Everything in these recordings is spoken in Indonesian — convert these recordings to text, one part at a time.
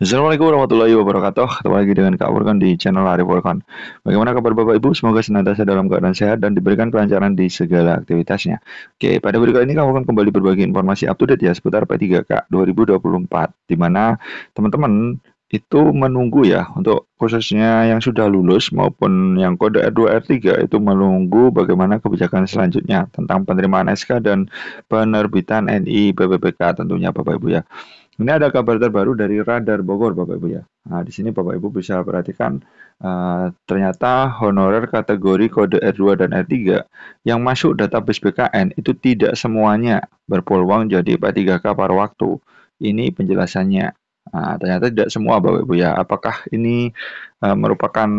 Assalamualaikum warahmatullahi wabarakatuh. Ketemu lagi dengan Kak Furkan di channel Arif Furkan. Bagaimana kabar Bapak Ibu? Semoga senantiasa dalam keadaan sehat dan diberikan kelancaran di segala aktivitasnya. Oke, pada video kali ini Kak Furkan kembali berbagi informasi up to date ya seputar P3K 2024, di mana teman-teman itu menunggu ya untuk khususnya yang sudah lulus maupun yang kode R2 R3 itu menunggu bagaimana kebijakan selanjutnya tentang penerimaan SK dan penerbitan NI BPPK tentunya Bapak Ibu ya. Ini ada kabar terbaru dari Radar Bogor, Bapak Ibu ya. Nah, di sini Bapak Ibu bisa perhatikan ternyata honorer kategori kode R2 dan R3 yang masuk database BKN itu tidak semuanya berpeluang jadi P3K paruh waktu. Ini penjelasannya. Nah, ternyata tidak semua Bapak Ibu ya. Apakah ini merupakan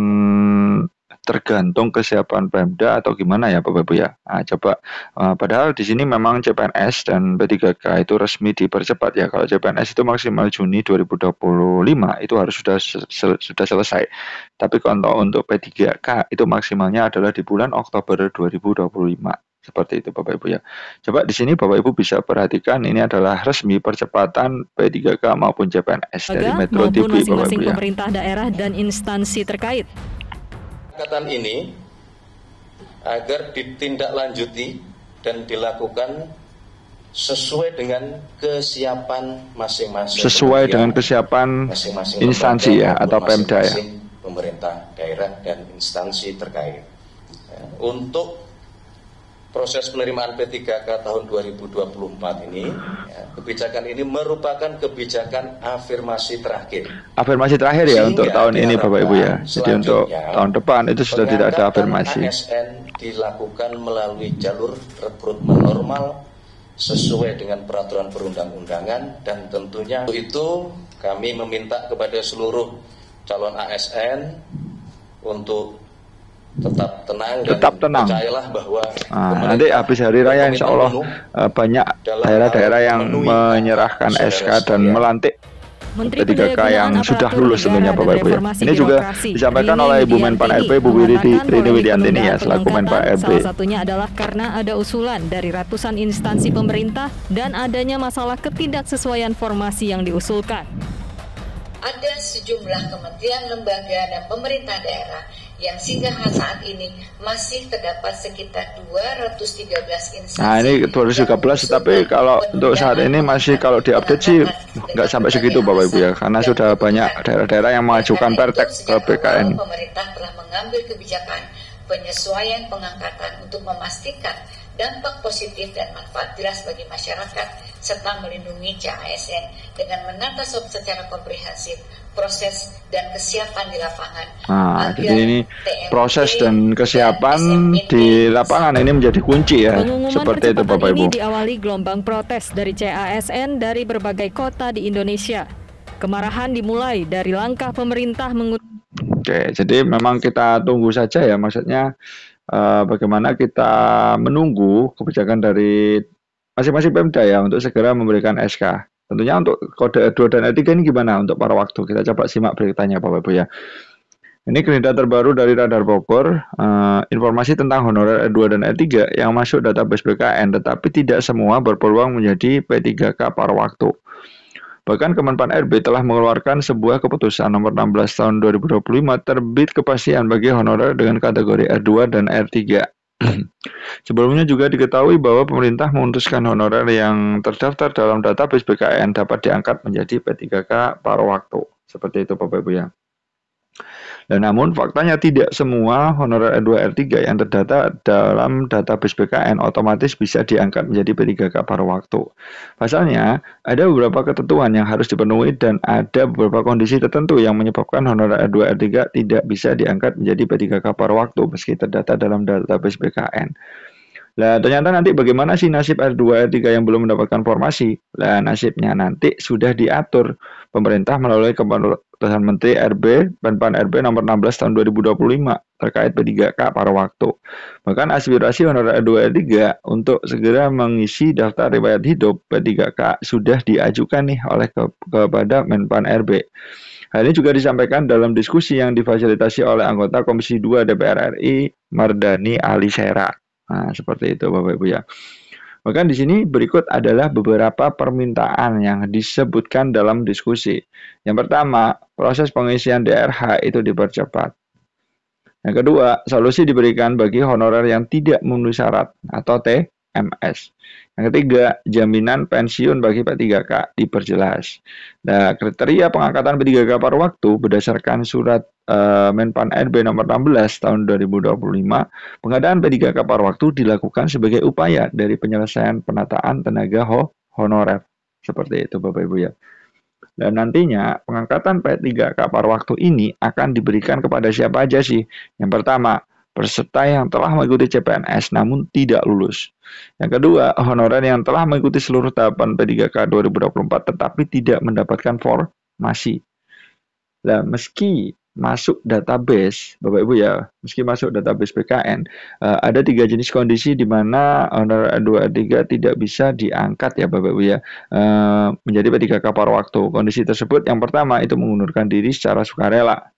tergantung kesiapan Pemda atau gimana ya Bapak Ibu ya. Nah, coba padahal di sini memang CPNS dan P3K itu resmi dipercepat ya. Kalau CPNS itu maksimal Juni 2025 itu harus sudah selesai. Tapi kalau untuk P3K itu maksimalnya adalah di bulan Oktober 2025. Seperti itu Bapak Ibu ya. Coba di sini Bapak Ibu bisa perhatikan ini adalah resmi percepatan P3K maupun CPNS dari Metro maupun TV Bapak masing-masing Ibu ya. pemerintah daerah dan instansi terkait. Kesepakatan ini agar ditindaklanjuti dan dilakukan sesuai dengan kesiapan masing-masing. Sesuai dengan kesiapan masing-masing instansi ya atau Pemda ya. Pemerintah daerah dan instansi terkait. Untuk proses penerimaan P3K tahun 2024 ini, kebijakan ini merupakan kebijakan afirmasi terakhir. Afirmasi terakhir ya untuk tahun ini Bapak Ibu ya. Jadi untuk Selanjutnya, tahun depan itu sudah tidak ada afirmasi. ASN dilakukan melalui jalur rekrutmen normal sesuai dengan peraturan perundang-undangan, dan tentunya itu kami meminta kepada seluruh calon ASN untuk tetap tenang dan percayalah bahwa nanti habis hari raya insya Allah banyak daerah-daerah yang menyerahkan SK dan melantik P3K yang sudah lulus tentunya Bapak Ibu ya. Ini juga disampaikan oleh Ibu Menpan RB Bu Rini Widiantini ya selaku Menpan RB. Salah satunya adalah karena ada usulan dari ratusan instansi pemerintah dan adanya masalah ketidaksesuaian formasi yang diusulkan. Ada sejumlah kementerian, lembaga, dan pemerintah daerah yang sehingga saat ini masih terdapat sekitar 213 instansi. Nah ini 2013, tapi kalau untuk saat ini masih kalau diupdate sih nggak sampai segitu Bapak Ibu ya, karena sudah banyak daerah-daerah yang mengajukan pertek ke BKN. Pemerintah telah mengambil kebijakan penyesuaian pengangkatan untuk memastikan dampak positif dan manfaat jelas bagi masyarakat serta melindungi CASN dengan menata secara komprehensif proses dan kesiapan di lapangan. Nah, jadi ini proses dan kesiapan di lapangan ini menjadi kunci ya. Seperti itu Bapak Ibu. Ini diawali gelombang protes dari CASN dari berbagai kota di Indonesia. Kemarahan dimulai dari langkah pemerintah Oke, jadi memang kita tunggu saja ya, maksudnya bagaimana kita menunggu kebijakan dari masing-masing Pemda ya untuk segera memberikan SK. Tentunya untuk kode R2 dan R3 ini gimana untuk para waktu? Kita coba simak beritanya Bapak Ibu ya. Ini berita terbaru dari Radar Bogor, informasi tentang honorer R2 dan R3 yang masuk database BKN, tetapi tidak semua berpeluang menjadi P3K paruh waktu. Bahkan Kemenpan RB telah mengeluarkan sebuah keputusan nomor 16 tahun 2025 terbit kepastian bagi honorer dengan kategori R2 dan R3. Sebelumnya juga diketahui bahwa pemerintah memutuskan honorer yang terdaftar dalam database BKN dapat diangkat menjadi P3K paruh waktu. Seperti itu Bapak Ibu ya. Dan namun faktanya tidak semua honorer R2 R3 yang terdata dalam database BKN otomatis bisa diangkat menjadi P3K paruh waktu. Pasalnya, ada beberapa ketentuan yang harus dipenuhi dan ada beberapa kondisi tertentu yang menyebabkan honorer R2 R3 tidak bisa diangkat menjadi P3K paruh waktu meski terdata dalam database BKN. Nah, ternyata nanti bagaimana sih nasib R2 R3 yang belum mendapatkan formasi? Nah, nasibnya nanti sudah diatur pemerintah melalui keputusan Menteri RB Menpan RB nomor 16 tahun 2025 terkait P3K paruh waktu. Bahkan aspirasi honorer R2 R3 untuk segera mengisi daftar riwayat hidup P3K sudah diajukan nih oleh kepada Menpan RB. Hal ini juga disampaikan dalam diskusi yang difasilitasi oleh anggota Komisi 2 DPR RI Mardani Alisera. Nah, seperti itu Bapak Ibu ya. Bahkan di sini berikut adalah beberapa permintaan yang disebutkan dalam diskusi. Yang pertama, proses pengisian DRH itu dipercepat. Yang kedua, solusi diberikan bagi honorer yang tidak memenuhi syarat atau TMS. Yang ketiga, jaminan pensiun bagi P3K diperjelas. Nah, kriteria pengangkatan P3K paruh waktu berdasarkan surat Menpan RB nomor 16 tahun 2025, pengadaan P3K paruh waktu dilakukan sebagai upaya dari penyelesaian penataan tenaga honorer. Seperti itu Bapak Ibu ya. Dan nantinya pengangkatan P3K paruh waktu ini akan diberikan kepada siapa aja sih? Yang pertama, peserta yang telah mengikuti CPNS namun tidak lulus. Yang kedua, honorer yang telah mengikuti seluruh tahapan P3K 2024 tetapi tidak mendapatkan formasi. Nah, meski masuk database, Bapak Ibu ya, meski masuk database BKN, ada 3 jenis kondisi di mana honorer A2 A3 tidak bisa diangkat ya Bapak Ibu ya, menjadi P3K paruh waktu. Kondisi tersebut yang pertama itu mengundurkan diri secara sukarela.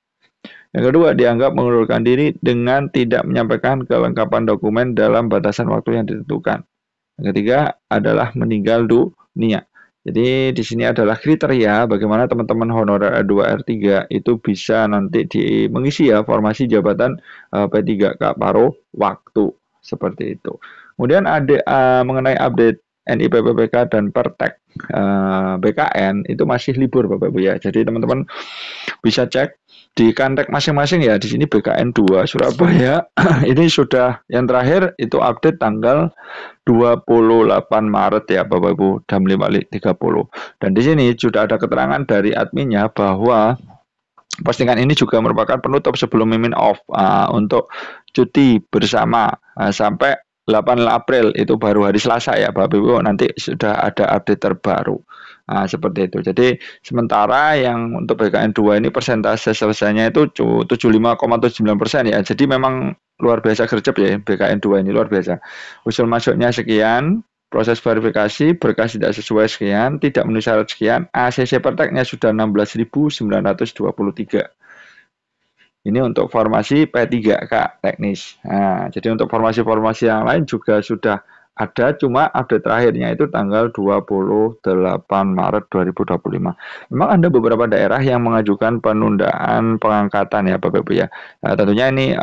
Yang kedua, dianggap mengundurkan diri dengan tidak menyampaikan kelengkapan dokumen dalam batasan waktu yang ditentukan. Yang ketiga adalah meninggal dunia. Jadi di sini adalah kriteria bagaimana teman-teman honorer A2 R3 itu bisa nanti mengisi ya formasi jabatan P3K paruh waktu seperti itu. Kemudian ada mengenai update NIP PPK dan Pertek BKN itu masih libur Bapak Ibu ya. Jadi teman-teman bisa cek di kantek masing-masing ya. Di sini BKN 2 Surabaya ini sudah yang terakhir itu update tanggal 28 Maret ya Bapak Ibu jam 5.30. Dan di sini sudah ada keterangan dari adminnya bahwa postingan ini juga merupakan penutup sebelum Mimin off untuk cuti bersama sampai 8 April itu baru hari Selasa ya Bapak Ibu, nanti sudah ada update terbaru. Seperti itu. Jadi sementara yang untuk BKN 2 ini persentase selesainya itu 75,79% ya. Jadi memang luar biasa gercep ya BKN 2 ini luar biasa. Usul masuknya sekian, proses verifikasi berkas tidak sesuai sekian, tidak memenuhi syarat sekian, ACC Perteknya sudah 16.923. Ini untuk formasi P3K teknis. Nah, jadi untuk formasi-formasi yang lain juga sudah ada, cuma update terakhirnya itu tanggal 28 Maret 2025. Memang ada beberapa daerah yang mengajukan penundaan pengangkatan ya Bapak Ibu ya. Nah, tentunya ini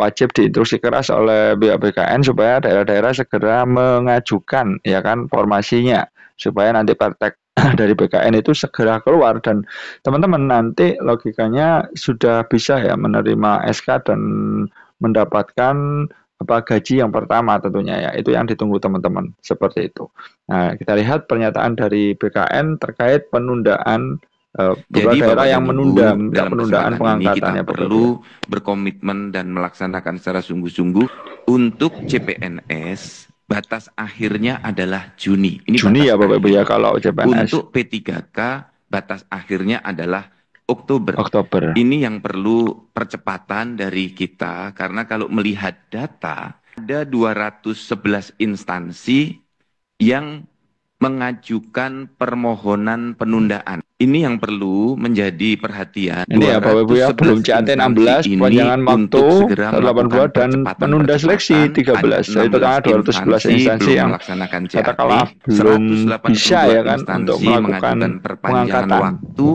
wajib diinstruksi keras oleh BKN supaya daerah-daerah segera mengajukan ya kan formasinya supaya nanti praktek dari BKN itu segera keluar dan teman-teman nanti logikanya sudah bisa ya menerima SK dan mendapatkan gaji yang pertama tentunya ya, itu yang ditunggu teman-teman seperti itu. Nah, kita lihat pernyataan dari BKN terkait penundaan beberapa daerah yang menunda penundaan pengangkatan ya, perlu berkomitmen dan melaksanakan secara sungguh-sungguh untuk CPNS. Batas akhirnya adalah Juni. Ini Juni ya Bapak Ibu ya kalau CPNS. Untuk P3K batas akhirnya adalah Oktober. Ini yang perlu percepatan dari kita karena kalau melihat data ada 211 instansi yang mengajukan permohonan penundaan. Ini yang perlu menjadi perhatian. Ini ya Bapak Ibu ya, belum CAT 16, panjangan waktu 82 dan penunda seleksi 13. Jadi totalnya 211 instansi yang katakanlah belum bisa ya kan untuk melakukan pengangkatan. Waktu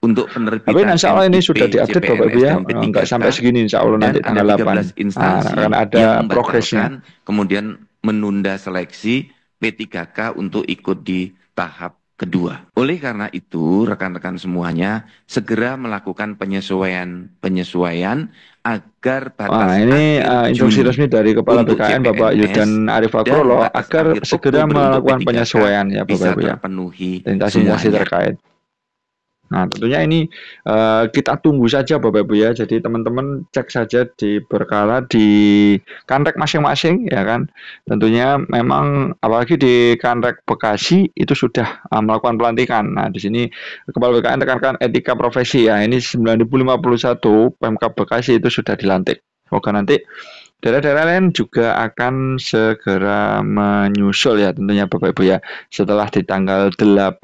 untuk penerbitan. Tapi insya Allah ini sudah diupdate Bapak Ibu ya, enggak sampai segini insya Allah nanti tanggal 8. Akan ada progresnya. Kemudian menunda seleksi P3K untuk ikut di tahap kedua. Oleh karena itu, rekan-rekan semuanya segera melakukan penyesuaian agar batas ini instruksi resmi dari Kepala BKN Bapak Yudan Arif Akrolo agar segera melakukan penyesuaian ya Bapak Ibu ya. Instansi terkait. Nah, tentunya ini kita tunggu saja Bapak Ibu ya. Jadi teman-teman cek saja di berkala di kanrek masing-masing ya kan. Tentunya memang apalagi di kanrek Bekasi itu sudah melakukan pelantikan. Nah, di sini Kepala BKN tekankan etika profesi ya. Ini 9051 Pemkab Bekasi itu sudah dilantik. Semoga nanti daerah-daerah lain juga akan segera menyusul ya tentunya Bapak Ibu ya. Setelah di tanggal 8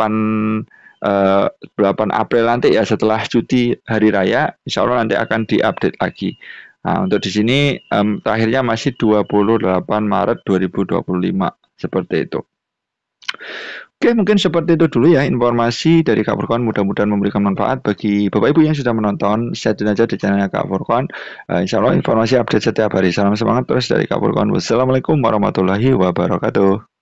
April nanti ya setelah cuti hari raya insya Allah nanti akan diupdate lagi. Nah, untuk di sini terakhirnya masih 28 Maret 2025 Seperti itu. Oke, mungkin seperti itu dulu ya informasi dari Kak Furqan. Mudah-mudahan memberikan manfaat bagi Bapak Ibu yang sudah menonton. Stay tune aja di channelnya Kak Furqan. Insya Allah informasi update setiap hari. Salam semangat terus dari Kak Furqan. Wassalamualaikum warahmatullahi wabarakatuh.